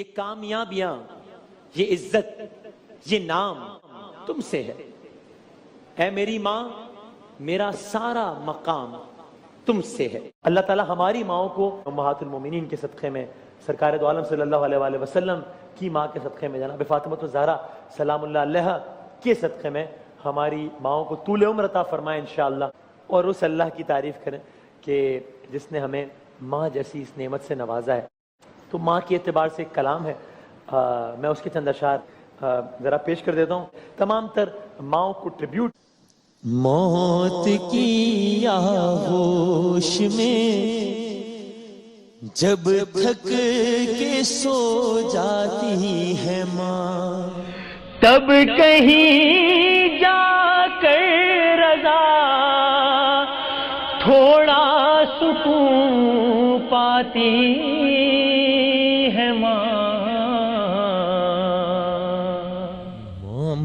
یہ کامیابیاں، یہ عزت، یہ نام تم سے ہے۔ اے میری ماں، میرا سارا مقام تم سے ہے۔ اللہ تعالی ہماری ماؤں کو امہات المومنین کے صدقے میں، سرکار دو عالم صلی اللہ علیہ وآلہ وسلم کی ماں کے صدقے میں، جناب فاطمہ الزہرا سلام اللہ علیہا کے صدقے میں ہماری ماؤں کو طول عمر عطا فرمائے انشاءاللہ، اور اس اللہ کی تعریف کریں کہ جس نے ہمیں ماں جیسی اس نعمت سے نوازا ہے۔ تو ماں کے اعتبار سے ایک کلام ہے، میں اس کے چند اشعار ذرا پیش کر دیتا ہوں، تمام تر ماؤں کو ٹریبیوٹ۔ موت کی آغوش میں جب تھک کے سو جاتی ہے ماں، تب کہیں جا کر رضا تھوڑا سکون پاتی ہے ماں۔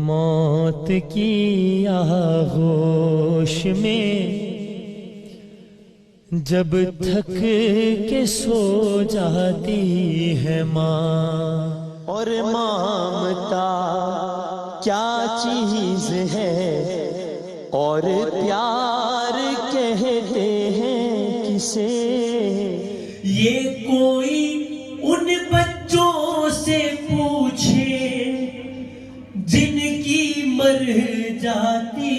موت کی آغوش میں جب تھک کے سو جاتی ہے ماں، اور مامتا کیا چیز ہے اور پیار کہتے ہیں کسے، یہ کوئی ان بچوں سے پوچھے جن کی مر جاتی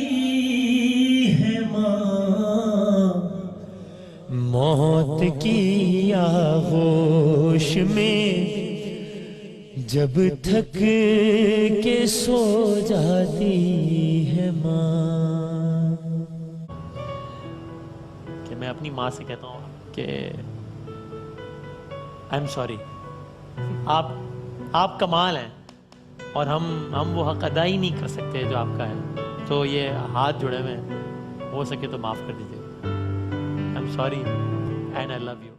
ہے ماں۔ موت کی آغوش میں جب تھک کے سو جاتی ہے ماں۔ کہ میں اپنی ماں سے کہتا ہوں کہ آئی ایم سوری، آپ کمال ہیں اور ہم وہ حق ادا ہی نہیں کر سکتے جو آپ کا ہے، تو یہ ہاتھ جڑے ہوئے ہیں، ہو سکے تو معاف کر دیجیے۔ I am sorry and I love you.